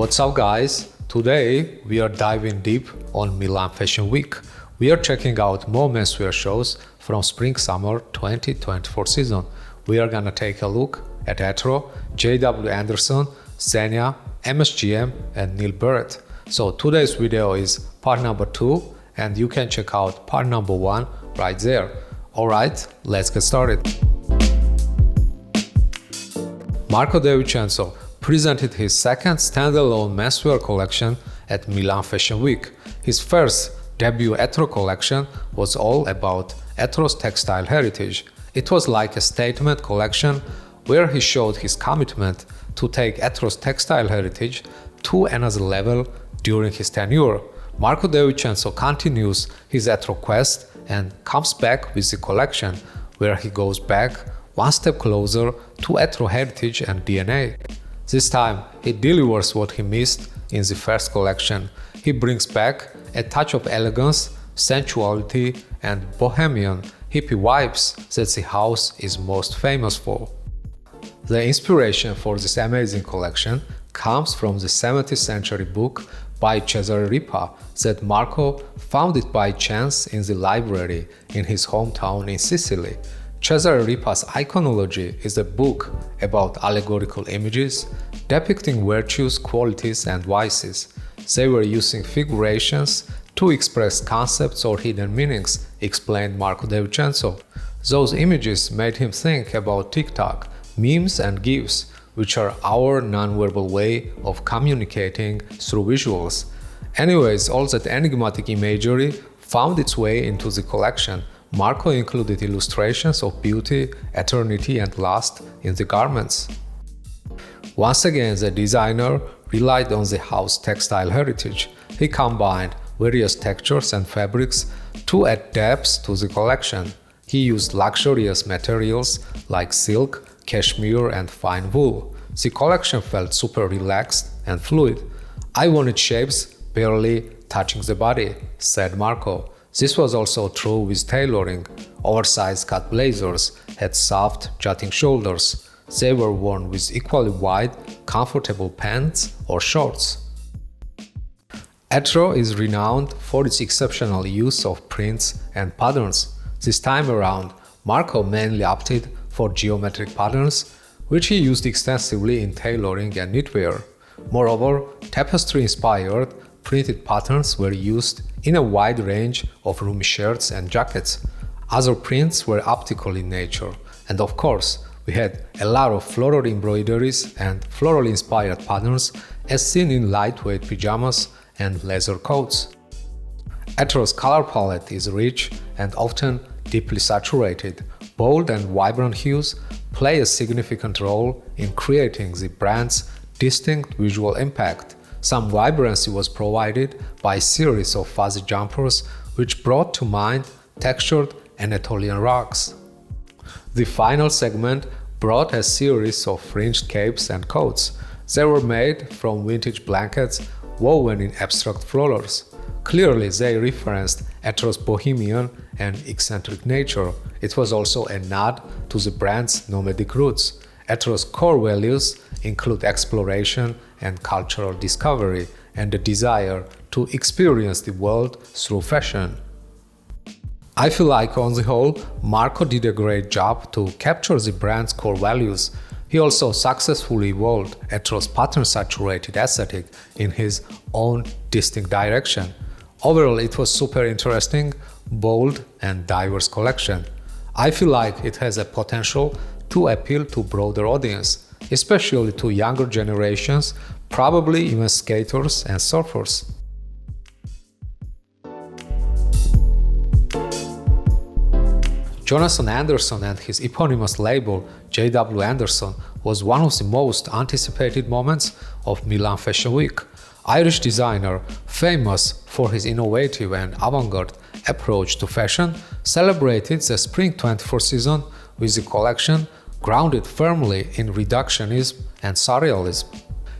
What's up guys? Today we are diving deep on Milan Fashion Week. We are checking out more menswear shows from Spring-Summer 2024 season. We are gonna take a look at Etro, JW Anderson, ZEGNA, MSGM and BARRETT. So today's video is part number 2 and you can check out part number 1 right there. Alright, let's get started. Marco De Vincenzo presented his second standalone menswear collection at Milan Fashion Week. His first debut Etro collection was all about Etro's textile heritage. It was like a statement collection where he showed his commitment to take Etro's textile heritage to another level during his tenure. Marco De Vincenzo continues his Etro quest and comes back with the collection where he goes back one step closer to Etro heritage and DNA. This time, he delivers what he missed in the first collection. He brings back a touch of elegance, sensuality, and bohemian hippie vibes that the house is most famous for. The inspiration for this amazing collection comes from the 17th century book by Cesare Ripa that Marco found it by chance in the library in his hometown in Sicily. Cesare Ripa's Iconology is a book about allegorical images depicting virtues, qualities, and vices. They were using figurations to express concepts or hidden meanings, explained Marco De Vincenzo. Those images made him think about TikTok, memes, and GIFs, which are our non-verbal way of communicating through visuals. Anyways, all that enigmatic imagery found its way into the collection. Marco included illustrations of beauty, eternity, and lust in the garments. Once again, the designer relied on the house textile heritage. He combined various textures and fabrics to add depth to the collection. He used luxurious materials like silk, cashmere, and fine wool. The collection felt super relaxed and fluid. "I wanted shapes barely touching the body," said Marco. This was also true with tailoring. Oversized cut blazers had soft, jutting shoulders. They were worn with equally wide, comfortable pants or shorts. Etro is renowned for its exceptional use of prints and patterns. This time around, Marco mainly opted for geometric patterns, which he used extensively in tailoring and knitwear. Moreover, tapestry-inspired printed patterns were used in a wide range of roomy shirts and jackets. Other prints were optical in nature, and of course, we had a lot of floral embroideries and floral-inspired patterns as seen in lightweight pajamas and leather coats. Etro's color palette is rich and often deeply saturated. Bold and vibrant hues play a significant role in creating the brand's distinct visual impact. Some vibrancy was provided by a series of fuzzy jumpers which brought to mind textured Anatolian rugs. The final segment brought a series of fringed capes and coats. They were made from vintage blankets woven in abstract florals. Clearly, they referenced Etro's bohemian and eccentric nature. It was also a nod to the brand's nomadic roots. Etro's core values include exploration and cultural discovery, and the desire to experience the world through fashion. I feel like on the whole, Marco did a great job to capture the brand's core values. He also successfully evolved Etro's pattern-saturated aesthetic in his own distinct direction. Overall, it was super interesting, bold, and diverse collection. I feel like it has a potential to appeal to broader audience, especially to younger generations, probably even skaters and surfers. Jonathan Anderson and his eponymous label JW Anderson was one of the most anticipated moments of Milan Fashion Week. Irish designer, famous for his innovative and avant-garde approach to fashion, celebrated the Spring 24 season with a collection grounded firmly in reductionism and surrealism.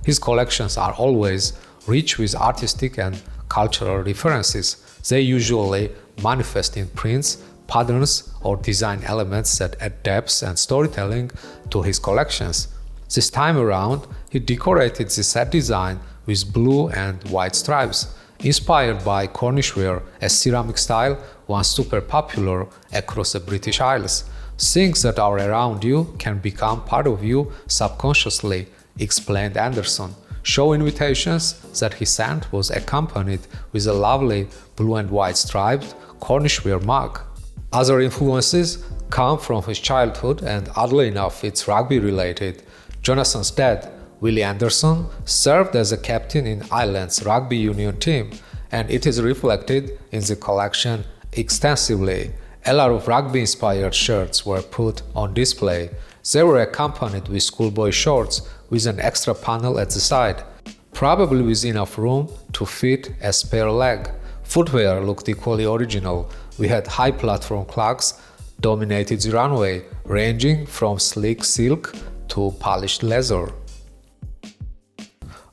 His collections are always rich with artistic and cultural references. They usually manifest in prints, patterns, or design elements that add depth and storytelling to his collections. This time around, he decorated the set design with blue and white stripes. Inspired by Cornish ware, a ceramic style once super popular across the British Isles. Things that are around you can become part of you subconsciously, explained Anderson. Show invitations that he sent was accompanied with a lovely blue and white striped Cornish ware mug. Other influences come from his childhood, and oddly enough it's rugby related. Jonathan's dad, Willie Anderson, served as a captain in Ireland's rugby union team, and it is reflected in the collection extensively. A lot of rugby-inspired shirts were put on display. They were accompanied with schoolboy shorts with an extra panel at the side, probably with enough room to fit a spare leg. Footwear looked equally original. We had high platform clogs dominated the runway, ranging from sleek silk to polished leather.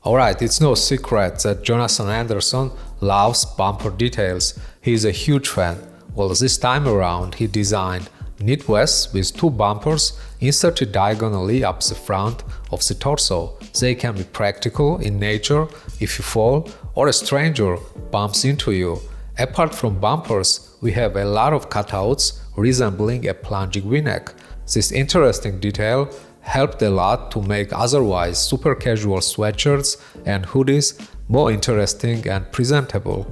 Alright, it's no secret that Jonathan Anderson loves bumper details. He is a huge fan. Well, this time around he designed knit vests with two bumpers inserted diagonally up the front of the torso. They can be practical in nature if you fall or a stranger bumps into you. Apart from bumpers, we have a lot of cutouts resembling a plunging v-neck. This interesting detail helped a lot to make otherwise super casual sweatshirts and hoodies more interesting and presentable.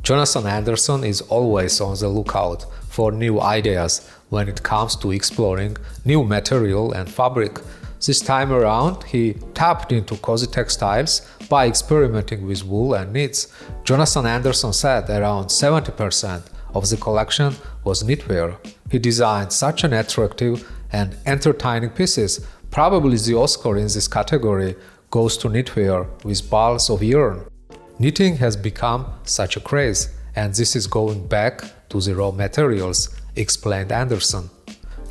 Jonathan Anderson is always on the lookout for new ideas when it comes to exploring new material and fabric. This time around, he tapped into cozy textiles by experimenting with wool and knits. Jonathan Anderson said around 70% of the collection was knitwear. He designed such an attractive and entertaining pieces. Probably the Oscar in this category goes to knitwear with balls of yarn. Knitting has become such a craze, and this is going back to the raw materials, explained Anderson.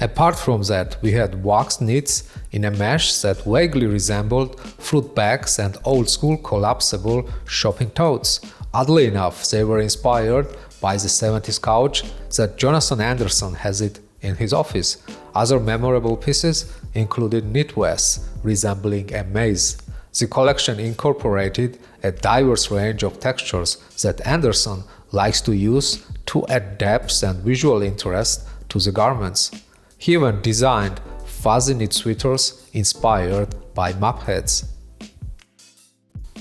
Apart from that, we had waxed knits in a mesh that vaguely resembled fruit bags and old-school collapsible shopping totes. Oddly enough, they were inspired by the 70s couch that Jonathan Anderson has it in his office. Other memorable pieces included knit vests resembling a maze. The collection incorporated a diverse range of textures that Anderson likes to use to add depth and visual interest to the garments. He even designed fuzzy knit sweaters inspired by map heads.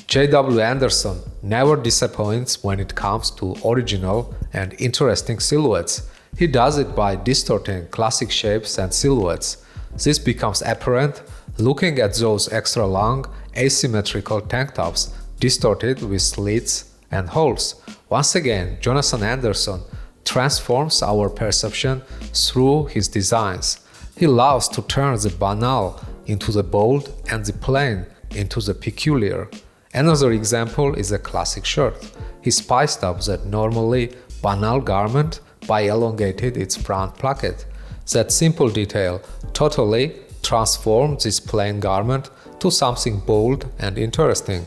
J.W. Anderson never disappoints when it comes to original and interesting silhouettes. He does it by distorting classic shapes and silhouettes. This becomes apparent looking at those extra long, asymmetrical tank tops distorted with slits and holes. Once again, Jonathan Anderson transforms our perception through his designs. He loves to turn the banal into the bold and the plain into the peculiar. Another example is a classic shirt. He spiced up that normally banal garment by elongated its front placket. That simple detail totally transformed this plain garment to something bold and interesting.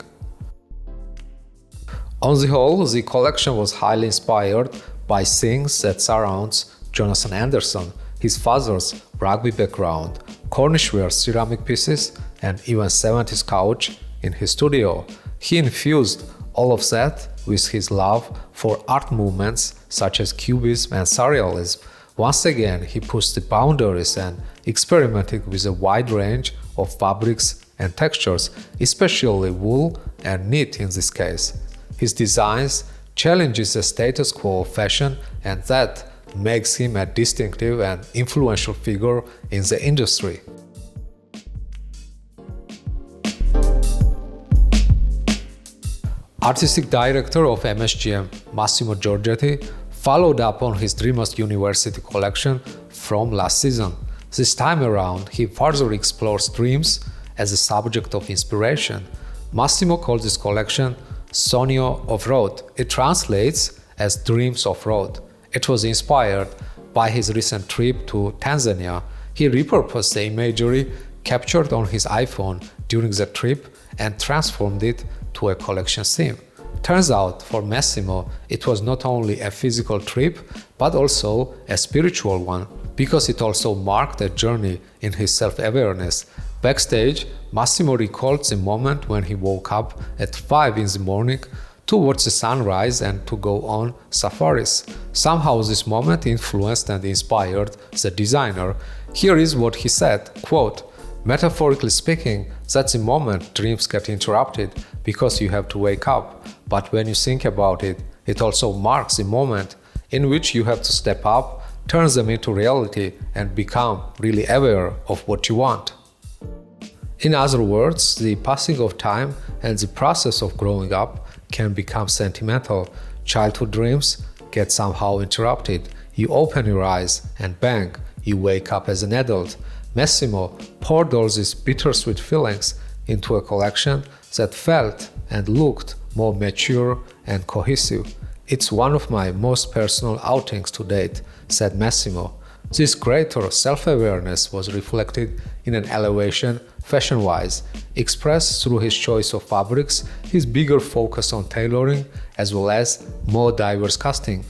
On the whole, the collection was highly inspired by things that surrounds Jonathan Anderson, his father's rugby background, Cornish ware ceramic pieces, and even 70s couch in his studio. He infused all of that with his love for art movements such as Cubism and Surrealism. Once again, he pushed the boundaries and experimented with a wide range of fabrics and textures, especially wool and knit in this case. His designs challenges the status quo of fashion, and that makes him a distinctive and influential figure in the industry. Artistic director of MSGM, Massimo Giorgetti, followed up on his Dreamers University collection from last season. This time around, he further explores dreams as a subject of inspiration. Massimo called this collection Sogno off-road. It translates as Dreams off-road. It was inspired by his recent trip to Tanzania. He repurposed the imagery captured on his iPhone during the trip and transformed it to a collection theme. Turns out, for Massimo, it was not only a physical trip, but also a spiritual one, because it also marked a journey in his self-awareness. Backstage, Massimo recalled the moment when he woke up at 5 in the morning to watch the sunrise and to go on safaris. Somehow this moment influenced and inspired the designer. Here is what he said, quote, "Metaphorically speaking, that's the moment dreams get interrupted because you have to wake up. But when you think about it, it also marks the moment in which you have to step up, turn them into reality, and become really aware of what you want." In other words, the passing of time and the process of growing up can become sentimental. Childhood dreams get somehow interrupted. You open your eyes and bang, you wake up as an adult. Massimo poured all these bittersweet feelings into a collection that felt and looked more mature and cohesive. "It's one of my most personal outings to date," said Massimo. This greater self-awareness was reflected in an elevation fashion-wise, expressed through his choice of fabrics, his bigger focus on tailoring, as well as more diverse casting.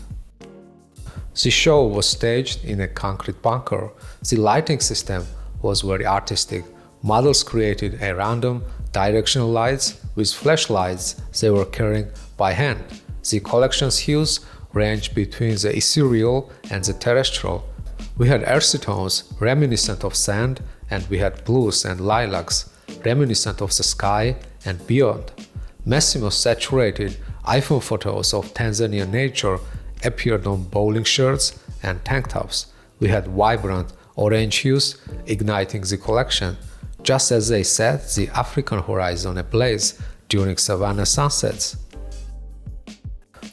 The show was staged in a concrete bunker. The lighting system was very artistic. Models created a random directional lights with flashlights they were carrying by hand. The collection's hues ranged between the ethereal and the terrestrial. We had earthy tones reminiscent of sand, and we had blues and lilacs reminiscent of the sky and beyond. Massimo's saturated iPhone photos of Tanzanian nature appeared on bowling shirts and tank tops. We had vibrant orange hues igniting the collection, just as they set the African horizon ablaze during savanna sunsets.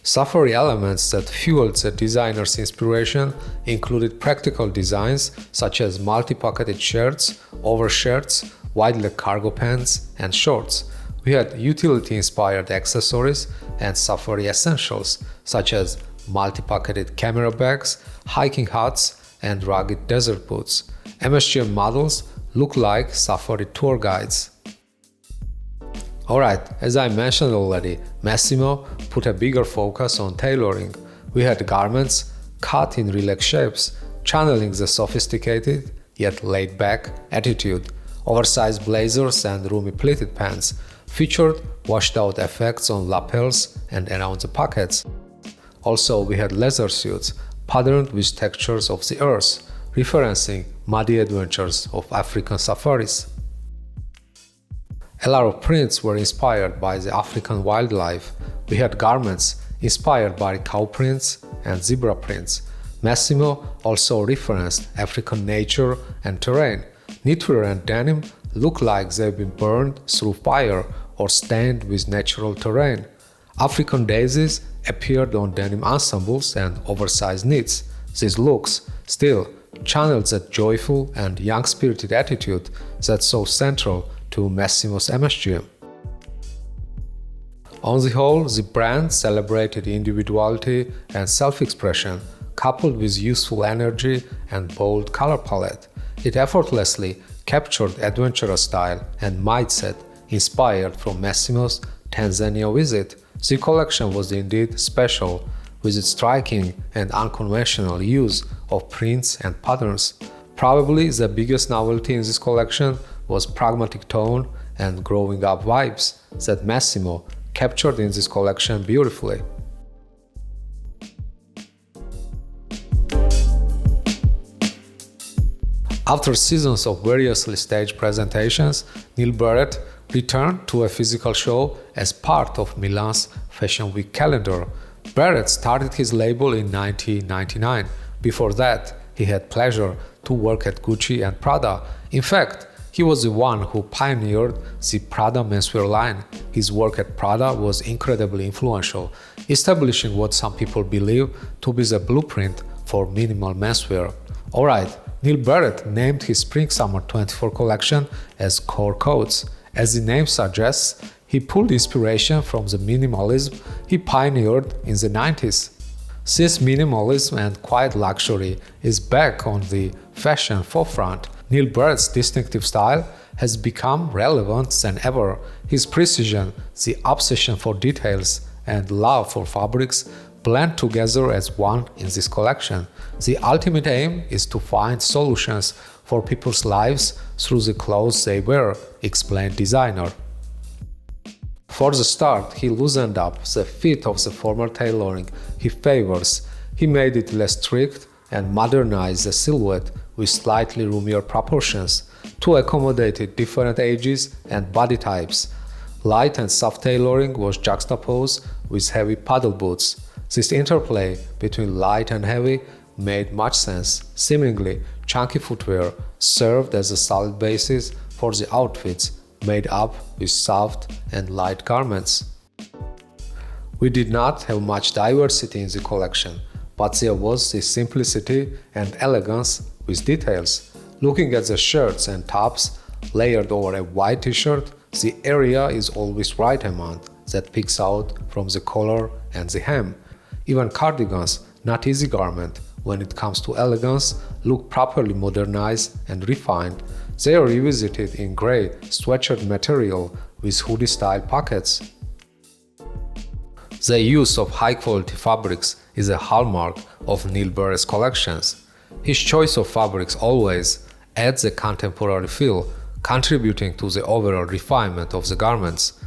Safari elements that fueled the designer's inspiration included practical designs such as multi-pocketed shirts, overshirts, wide-leg cargo pants, and shorts. We had utility-inspired accessories and safari essentials such as multi-pocketed camera bags, hiking hats, and rugged desert boots. MSGM models look like safari tour guides. Alright, as I mentioned already, Massimo put a bigger focus on tailoring. We had garments cut in relaxed shapes, channeling the sophisticated yet laid-back attitude. Oversized blazers and roomy pleated pants featured washed-out effects on lapels and around the pockets. Also, we had leather suits patterned with textures of the earth, referencing muddy adventures of African safaris. A lot of prints were inspired by the African wildlife. We had garments inspired by cow prints and zebra prints. Massimo also referenced African nature and terrain. Knitwear and denim look like they've been burned through fire or stained with natural terrain. African daisies appeared on denim ensembles and oversized knits. These looks still channeled that joyful and young-spirited attitude that's so central to Massimo's MSGM. On the whole, the brand celebrated individuality and self-expression, coupled with youthful energy and bold color palette. It effortlessly captured adventurous style and mindset inspired from Massimo's Tanzania visit. The collection was indeed special, with its striking and unconventional use of prints and patterns. Probably the biggest novelty in this collection was pragmatic tone and growing up vibes that Massimo captured in this collection beautifully. After seasons of variously staged presentations, Neil Barrett returned to a physical show as part of Milan's Fashion Week calendar. Barrett started his label in 1999. Before that, he had pleasure to work at Gucci and Prada. In fact, he was the one who pioneered the Prada menswear line. His work at Prada was incredibly influential, establishing what some people believe to be the blueprint for minimal menswear. Alright, Neil Barrett named his Spring-Summer 24 collection as Core Coats. As the name suggests, he pulled inspiration from the minimalism he pioneered in the 90s. Since minimalism and quiet luxury is back on the fashion forefront, Neil Barrett's distinctive style has become relevant than ever. His precision, the obsession for details, and love for fabrics blend together as one in this collection. The ultimate aim is to find solutions for people's lives through the clothes they wear, explained designer. For the start, he loosened up the fit of the former tailoring he favors. He made it less strict and modernized the silhouette with slightly roomier proportions to accommodate different ages and body types. Light and soft tailoring was juxtaposed with heavy paddle boots. This interplay between light and heavy made much sense. Seemingly, chunky footwear served as a solid basis for the outfits made up with soft and light garments. We did not have much diversity in the collection, but there was the simplicity and elegance with details. Looking at the shirts and tops layered over a white t-shirt, the area is always right amount that picks out from the collar and the hem. Even cardigans, not easy garment when it comes to elegance, look properly modernized and refined. They are revisited in gray sweatshirt material with hoodie-style pockets. The use of high-quality fabrics is a hallmark of Neil Barrett's collections. His choice of fabrics always adds a contemporary feel, contributing to the overall refinement of the garments.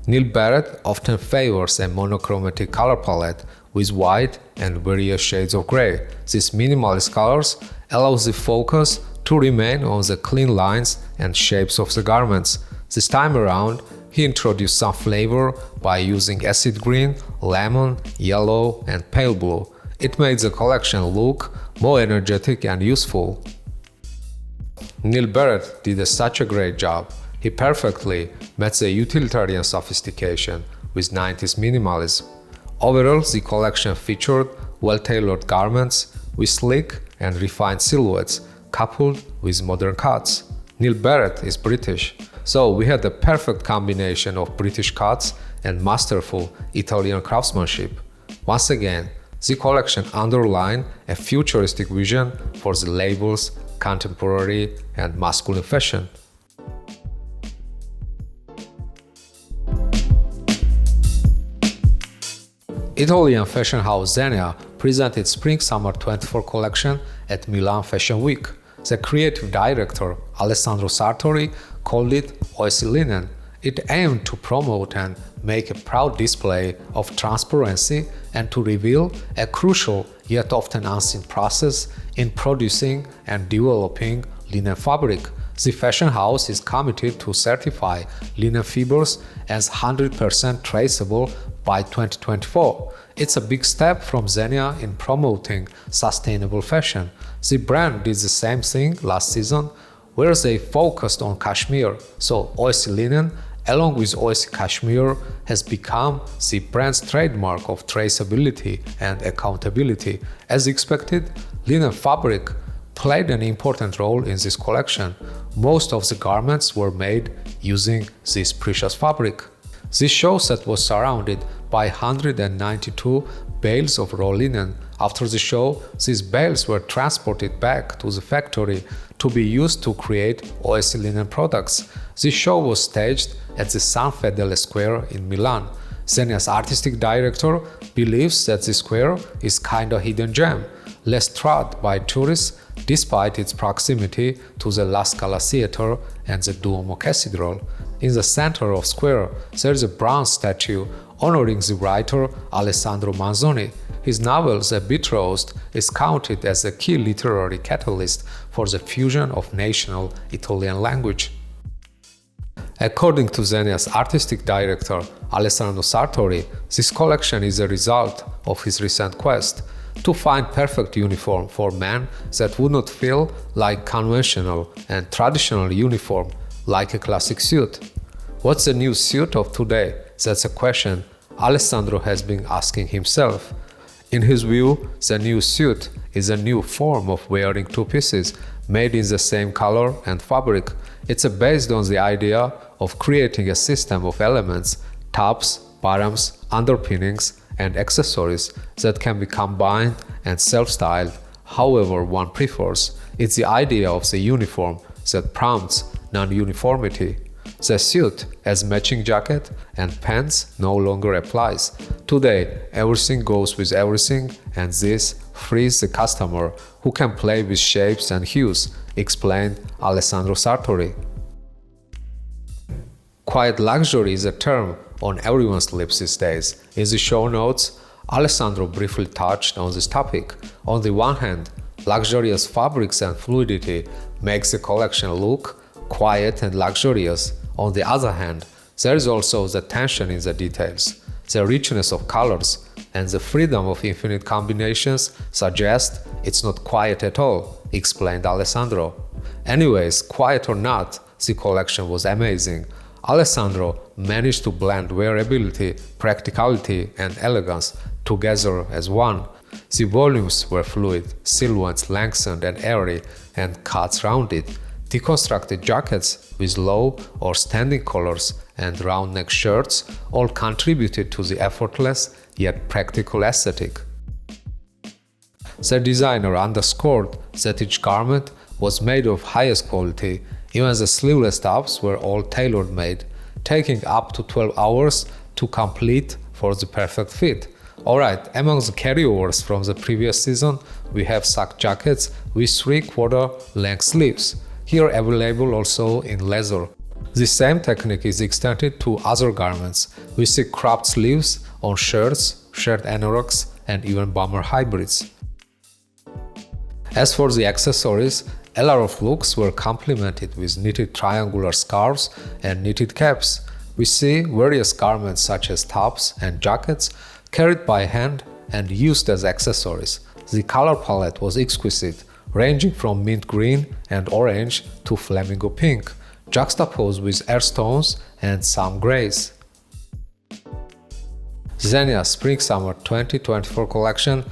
Neil Barrett often favors a monochromatic color palette with white and various shades of gray. These minimalist colors allow the focus to remain on the clean lines and shapes of the garments. This time around, he introduced some flavor by using acid green, lemon, yellow, and pale blue. It made the collection look more energetic and useful. Neil Barrett did such a great job. He perfectly met the utilitarian sophistication with 90s minimalism. Overall, the collection featured well-tailored garments with sleek and refined silhouettes, coupled with modern cuts. Neil Barrett is British, so we had the perfect combination of British cuts and masterful Italian craftsmanship. Once again, the collection underlined a futuristic vision for the label's contemporary and masculine fashion. Italian fashion house ZEGNA presented Spring-Summer 24 collection at Milan Fashion Week. The creative director, Alessandro Sartori, called it "Oasis Linen." It aimed to promote and make a proud display of transparency and to reveal a crucial yet often unseen process in producing and developing linen fabric. The fashion house is committed to certify linen fibers as 100% traceable by 2024. It's a big step from ZEGNA in promoting sustainable fashion. The brand did the same thing last season, where they focused on cashmere. So Oasis Linen, along with Oasis Cashmere, has become the brand's trademark of traceability and accountability. As expected, linen fabric played an important role in this collection. Most of the garments were made using this precious fabric. This show set was surrounded by 192 bales of raw linen. After the show, these bales were transported back to the factory to be used to create Oasis linen products. This show was staged at the San Fedele Square in Milan. ZEGNA's artistic director believes that the square is kind of hidden gem, less trod by tourists despite its proximity to the La Scala Theatre and the Duomo Cathedral. In the center of the square, there is a bronze statue honoring the writer Alessandro Manzoni. His novel The Betrothed is counted as a key literary catalyst for the fusion of national Italian language. According to ZEGNA's artistic director Alessandro Sartori, this collection is a result of his recent quest to find perfect uniform for men that would not feel like conventional and traditional uniform, like a classic suit. What's the new suit of today? That's a question Alessandro has been asking himself. In his view, the new suit is a new form of wearing two pieces made in the same color and fabric. It's based on the idea of creating a system of elements, tops, bottoms, underpinnings, and accessories that can be combined and self-styled however one prefers. It's the idea of the uniform that prompts non-uniformity. The suit as matching jacket and pants no longer applies. Today, everything goes with everything, and this frees the customer who can play with shapes and hues explained Alessandro Sartori. Quiet luxury is a term on everyone's lips these days. In the show notes, Alessandro briefly touched on this topic. On the one hand, luxurious fabrics and fluidity makes the collection look quiet and luxurious. On the other hand, there is also the tension in the details. The richness of colors and the freedom of infinite combinations suggest it's not quiet at all, explained Alessandro. Anyways, quiet or not, the collection was amazing. Alessandro managed to blend wearability, practicality, and elegance together as one. The volumes were fluid, silhouettes lengthened and airy, and cuts rounded. Deconstructed jackets with low or standing collars and round neck shirts all contributed to the effortless yet practical aesthetic. The designer underscored that each garment was made of highest quality. Even the sleeveless tops were all tailor-made, taking up to 12 hours to complete for the perfect fit. Alright, among the carryovers from the previous season, we have sack jackets with 3/4 length sleeves, here available also in leather. The same technique is extended to other garments. We see cropped sleeves on shirts, shirt anoraks, and even bomber hybrids. As for the accessories, a lot of looks were complemented with knitted triangular scarves and knitted caps. We see various garments such as tops and jackets carried by hand and used as accessories. The color palette was exquisite, ranging from mint green and orange to flamingo pink, juxtaposed with earth tones and some grays. ZEGNA Spring-Summer 2024 collection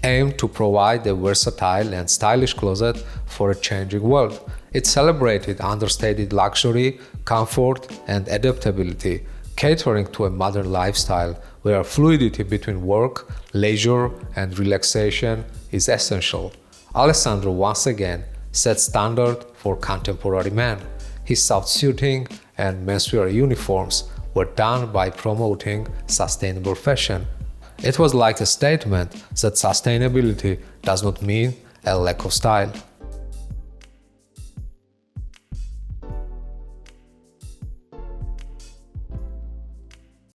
aimed to provide a versatile and stylish closet for a changing world. It celebrated understated luxury, comfort, and adaptability, catering to a modern lifestyle where fluidity between work, leisure, and relaxation is essential. Alessandro once again set standard for contemporary man. His soft suiting and menswear uniforms were done by promoting sustainable fashion. It was like a statement that sustainability does not mean a lack of style.